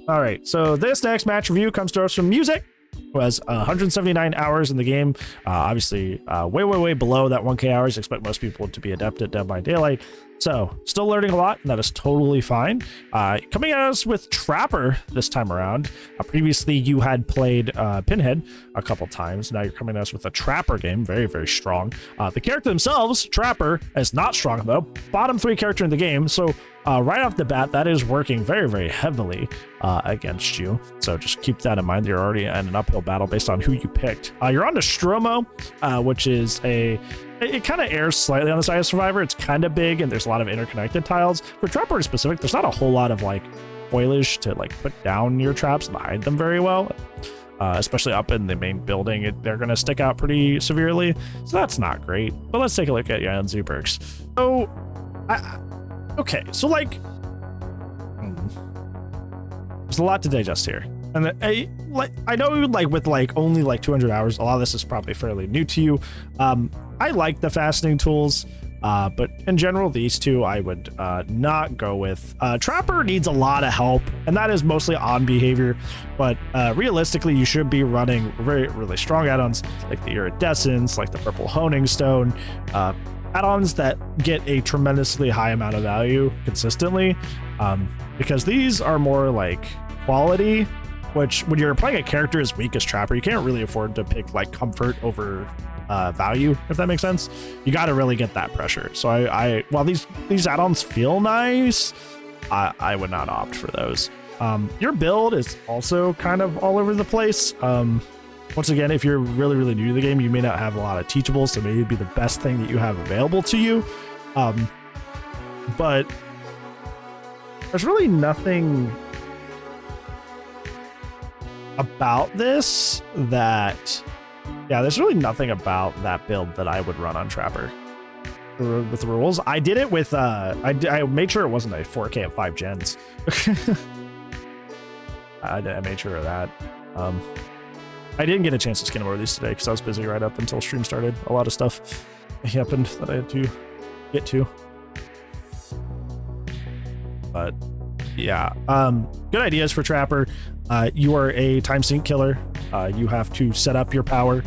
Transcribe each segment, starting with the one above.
All right, so this next match review comes to us from Myozuik. Was 179 hours in the game. Obviously, way below that 1K hours. I expect most people to be adept at Dead by Daylight. So, still learning a lot, and that is totally fine. Coming at us with Trapper this time around. Previously, you had played Pinhead a couple times. Now you're coming at us with a Trapper game. Very strong. The character themselves, Trapper, is not strong, though. Bottom 3 character in the game. So, right off the bat, that is working very heavily against you. So just keep that in mind. You're already in an uphill battle based on who you picked. You're on Nostromo, which is it kind of errs slightly on the side of Survivor. It's kind of big and there's a lot of interconnected tiles. For Trapper in specific, there's not a whole lot of like foliage to like put down your traps and hide them very well. Especially up in the main building, they're going to stick out pretty severely. So that's not great. But let's take a look at Myozuik perks. So, okay, so like, there's a lot to digest here. And I know like with like only like 200 hours, a lot of this is probably fairly new to you. I like the fastening tools, but in general, these two I would not go with. Trapper needs a lot of help, and that is mostly on behavior, but realistically, you should be running really strong add-ons like the Iridescence, like the Purple Honing Stone, add-ons that get a tremendously high amount of value consistently, because these are more like quality, which when you're playing a character as weak as Trapper, you can't really afford to pick like comfort over value, if that makes sense. You got to really get that pressure. So while these add-ons feel nice, I would not opt for those. Your build is also kind of all over the place. Once again, if you're really new to the game, you may not have a lot of teachables, so maybe it'd be the best thing that you have available to you. But there's really nothing about this there's really nothing about that build that I would run on Trapper with the rules. I did it with I made sure it wasn't a 4K at 5 gens. I made sure of that. I didn't get a chance to skin more of these today because I was busy right up until stream started. A lot of stuff happened that I had to get to. But yeah, good ideas for Trapper. You are a time sink killer. You have to set up your power.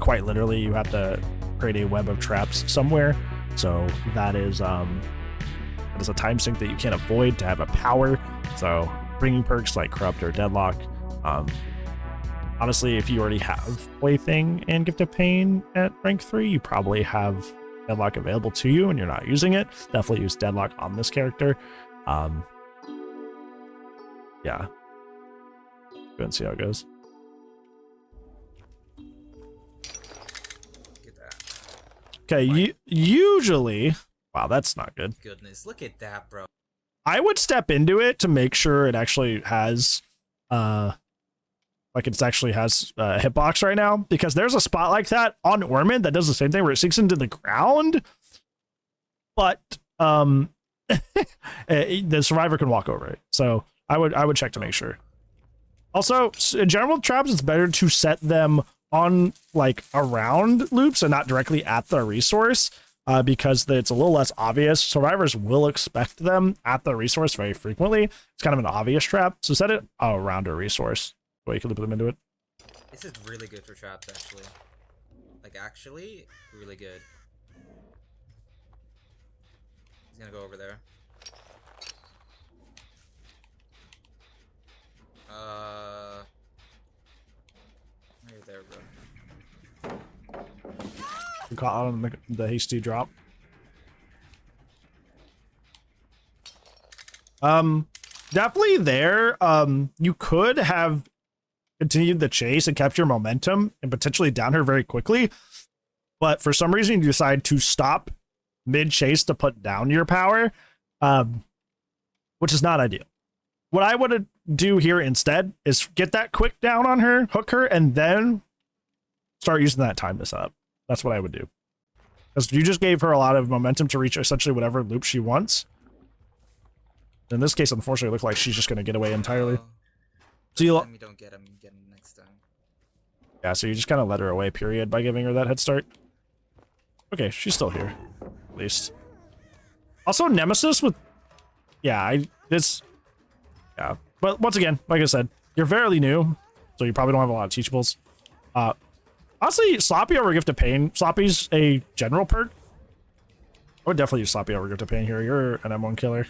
Quite literally, you have to create a web of traps somewhere. So that is a time sink that you can't avoid to have a power. So bringing perks like Corrupt or Deadlock. Honestly, if you already have Plaything and Gift of Pain at rank 3, you probably have Deadlock available to you and you're not using it. Definitely use Deadlock on this character. Yeah. Go and see how it goes. Look at that. Okay, usually... Wow, that's not good. Goodness, look at that, bro. I would step into it to make sure it actually has... like it actually has a hitbox right now, because there's a spot like that on Ormond that does the same thing where it sinks into the ground, but the survivor can walk over it. So I would check to make sure. Also, in general traps, it's better to set them on like around loops and not directly at the resource, because it's a little less obvious. Survivors will expect them at the resource very frequently. It's kind of an obvious trap, so set it around a resource. Way you can loop them into it. This is really good for traps, actually. Like, actually, really good. He's gonna go over there. Right there, bro. You caught on the hasty drop. Definitely there. You could have continued the chase and kept your momentum and potentially down her very quickly, but for some reason you decide to stop mid-chase to put down your power, which is not ideal. What I would do here instead is get that quick down on her, hook her, and then start using that time to set up. That's what I would do, because you just gave her a lot of momentum to reach essentially whatever loop she wants. In this case, unfortunately, it looked like she's just going to get away entirely. So you don't get him, get him next time. Yeah, so you just kind of let her away, period, by giving her that head start. Okay, she's still here, at least. Also, Nemesis with... Yeah, Yeah. But once again, like I said, you're fairly new, so you probably don't have a lot of teachables. Honestly, Sloppy over Gift of Pain. Sloppy's a general perk. I would definitely use Sloppy over Gift of Pain here. You're an M1 killer.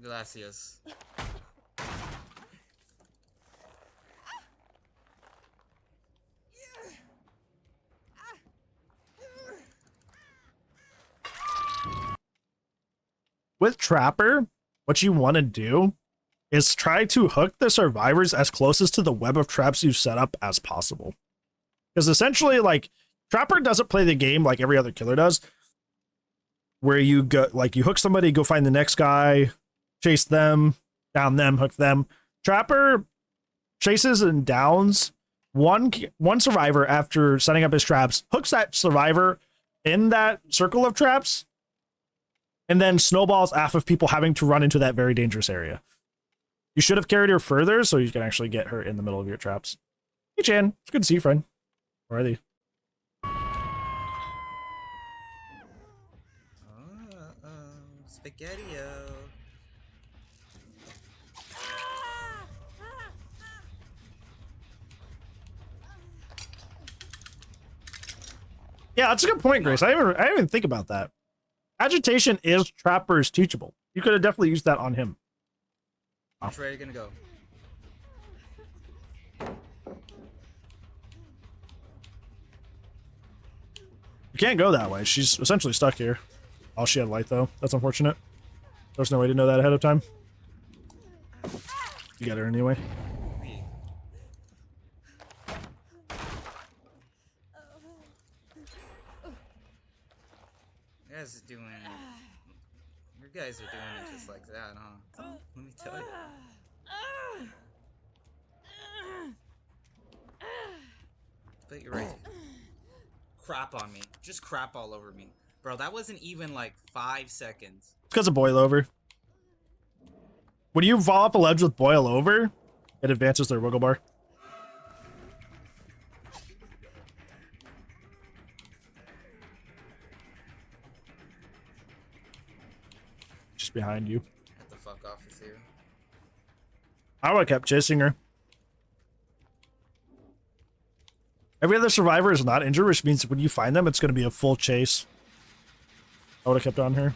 Gracias. With Trapper, what you want to do is try to hook the survivors as closest to the web of traps you've set up as possible. Because essentially, like, Trapper doesn't play the game like every other killer does, where you go, like, you hook somebody, go find the next guy, chase them, down them, hook them. Trapper chases and downs one survivor after setting up his traps, hooks that survivor in that circle of traps, and then snowballs off of people having to run into that very dangerous area. You should have carried her further so you can actually get her in the middle of your traps. Hey, Chan. It's good to see you, friend. Where are they? Spaghetti-o. Yeah, that's a good point, Grace. I didn't even think about that. Agitation is Trapper's teachable. You could have definitely used that on him. Which way are you gonna go? You can't go that way. She's essentially stuck here. Oh, she had light, though. That's unfortunate. There's no way to know that ahead of time. You got her anyway. You guys are doing it. You guys are doing it just like that, huh? Let me tell you. But you're right. Crap on me. Just crap all over me. Bro, that wasn't even like 5 seconds. It's because of Boil Over. When you fall off a ledge with Boil Over, it advances their wiggle bar. Just behind you. Get the fuck off of here. I would have kept chasing her. Every other survivor is not injured, which means when you find them, it's going to be a full chase. I would have kept on her.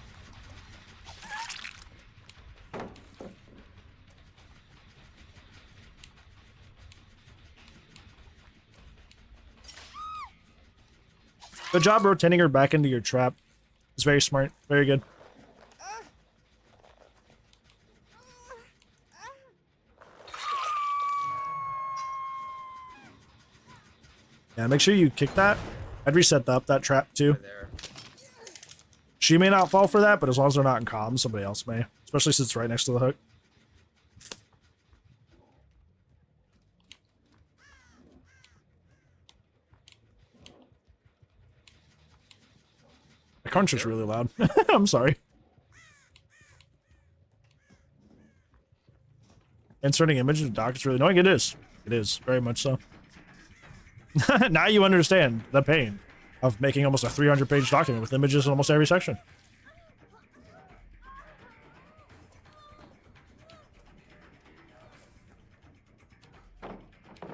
Good job rotating her back into your trap. It's very smart. Very good. Yeah, make sure you kick that. I'd reset that trap too. She may not fall for that, but as long as they're not in comms, somebody else may. Especially since it's right next to the hook. The crunch is really loud. I'm sorry. Inserting images of doc is really annoying. It is. It is. Very much so. Now you understand the pain of making almost a 300-page document with images in almost every section.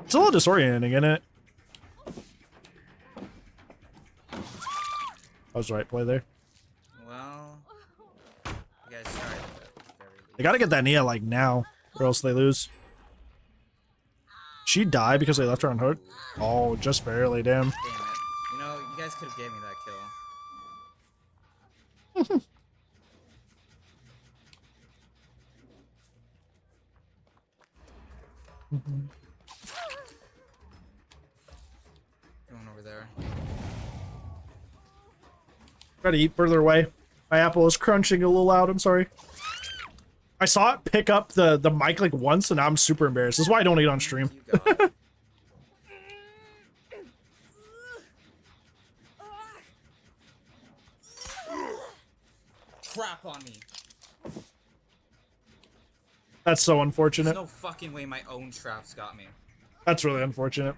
It's a little disorienting, isn't it? That was the right play there. Well, you guys tried it. They gotta get that Nia like now, or else they lose. She died because they left her on hook? Oh, just barely, damn. Damn it. You know, you guys could have gave me that kill. Going over there. Try to eat further away. My apple is crunching a little loud, I'm sorry. I saw it pick up the mic like once and now I'm super embarrassed. This is why I don't eat on stream. Crap on me. That's so unfortunate. There's no fucking way my own traps got me. That's really unfortunate.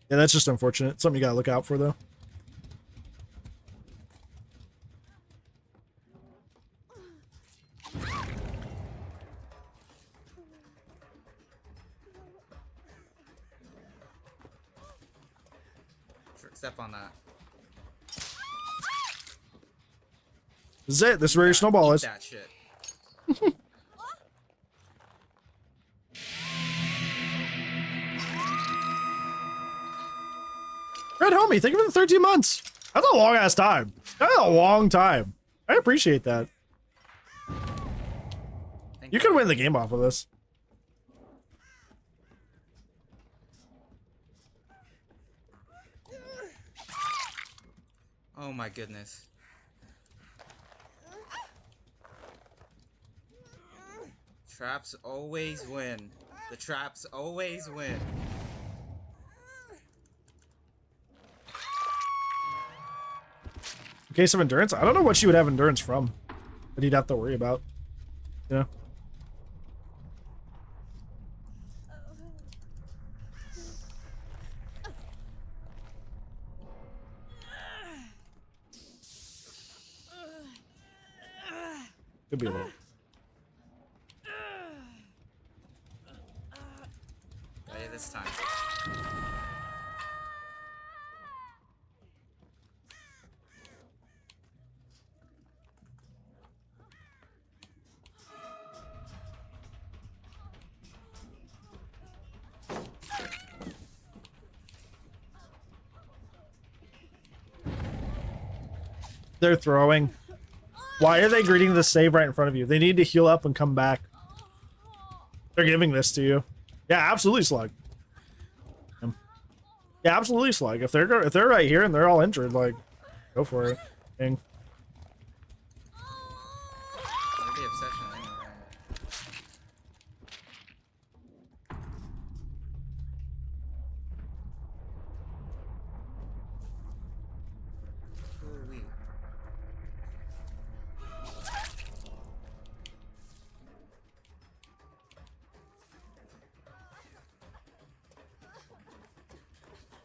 Yeah, that's just unfortunate. Something you gotta look out for, though. Step on that. This is it. This is where your snowball is. That shit. Red homie, thank you for the 13 months. That's a long ass time. That's a long time. I appreciate that. You could win the game off of this. Oh my goodness. Traps always win. The traps always win. In case of endurance, I don't know what she would have endurance from that he'd have to worry about. You know? Could be a little. Hey, this time. They're throwing. Why are they greeting the save right in front of you? They need to heal up and come back. They're giving this to you. Yeah, absolutely, Slug. Yeah, absolutely, Slug. If they're right here and they're all injured, like, go for it. Dang.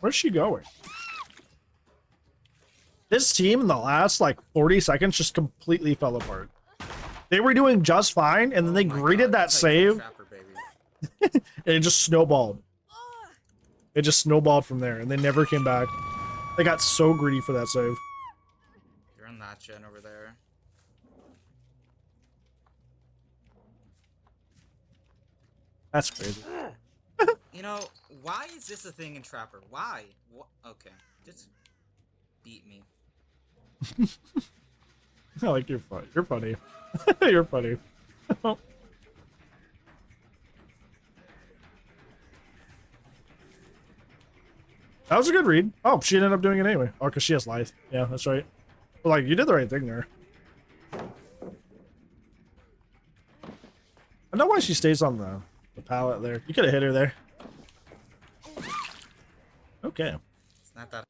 Where's she going? This team in the last like 40 seconds just completely fell apart. They were doing just fine, and then they greeted that save. Trapper, and it just snowballed. It just snowballed from there, and they never came back. They got so greedy for that save. You're on that gen over there. That's crazy. You know, why is this a thing in Trapper? Why? Okay, just beat me. I like you're funny. You're funny. You're funny. That was a good read. Oh, she ended up doing it anyway. Oh, because she has life. Yeah, that's right. But, like, you did the right thing there. I know why she stays on the pallet there. You could have hit her there. Okay. It's not that.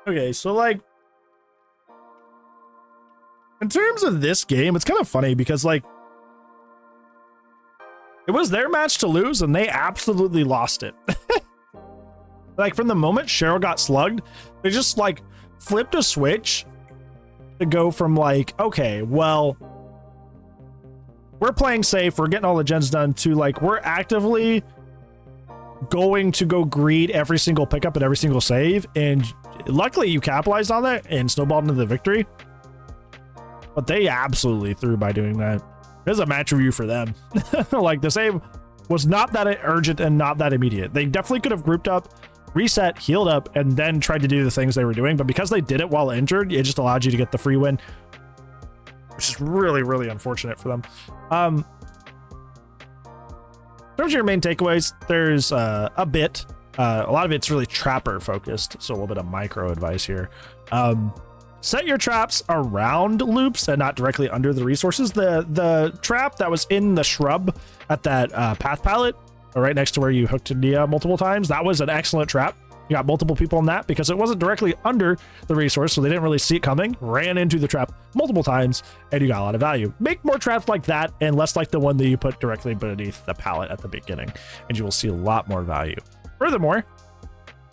Okay, so like in terms of this game, it's kind of funny because like it was their match to lose and they absolutely lost it. Like from the moment Cheryl got slugged, they just like flipped a switch to go from like, okay, well, we're playing safe, we're getting all the gens done, to like, we're actively going to go greed every single pickup and every single save. And luckily you capitalized on that and snowballed into the victory. But they absolutely threw by doing that. There's a match review for them. Like the save was not that urgent and not that immediate. They definitely could have grouped up, reset, healed up, and then tried to do the things they were doing. But because they did it while injured, it just allowed you to get the free win, which is really, really unfortunate for them. In terms of your main takeaways, there's a bit. A lot of it's really trapper focused, so a little bit of micro advice here. Set your traps around loops and not directly under the resources. The trap that was in the shrub at that path palette, right next to where you hooked Nia multiple times, that was an excellent trap. You got multiple people in that because it wasn't directly under the resource, so they didn't really see it coming, ran into the trap multiple times, and you got a lot of value. Make more traps like that and less like the one that you put directly beneath the pallet at the beginning, and you will see a lot more value. Furthermore,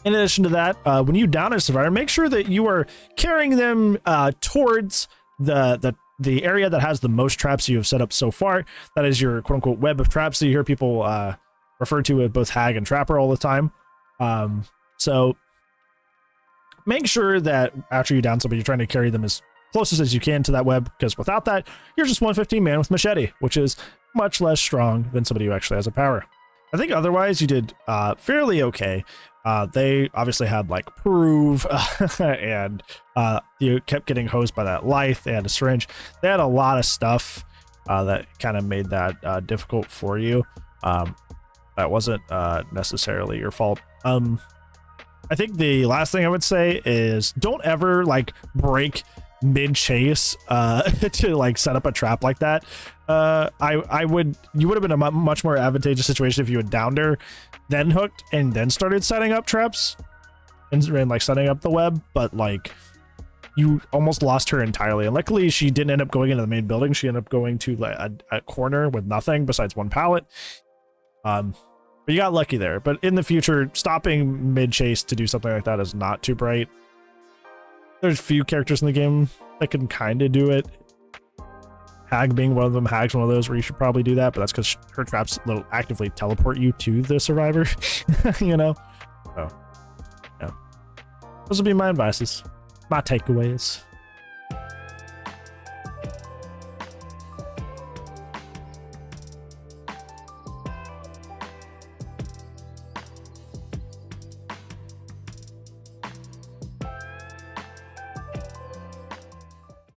in addition to that, when you down a survivor, make sure that you are carrying them towards the area that has the most traps you have set up so far. That is your quote-unquote web of traps that you hear people refer to as both hag and trapper all the time. So make sure that after you down somebody, you're trying to carry them as closest as you can to that web, because without that, you're just 115 man with machete, which is much less strong than somebody who actually has a power. I think otherwise you did fairly okay. They obviously had like prove and you kept getting hosed by that lithe. They had a syringe. They had a lot of stuff that kind of made that difficult for you. That wasn't necessarily your fault. I think the last thing I would say is don't ever like break mid chase to like set up a trap like that. You would have been a much more advantageous situation if you had downed her, then hooked, and then started setting up traps and like setting up the web. But like you almost lost her entirely, and luckily she didn't end up going into the main building. She ended up going to like a corner with nothing besides one pallet. But you got lucky there. But in the future, stopping mid chase to do something like that is not too bright. There's a few characters in the game that can kind of do it. Hag being one of them. Hag's one of those where you should probably do that, but that's because her traps will actively teleport you to the survivor. You know? So, yeah. Those would be my advices. My takeaways.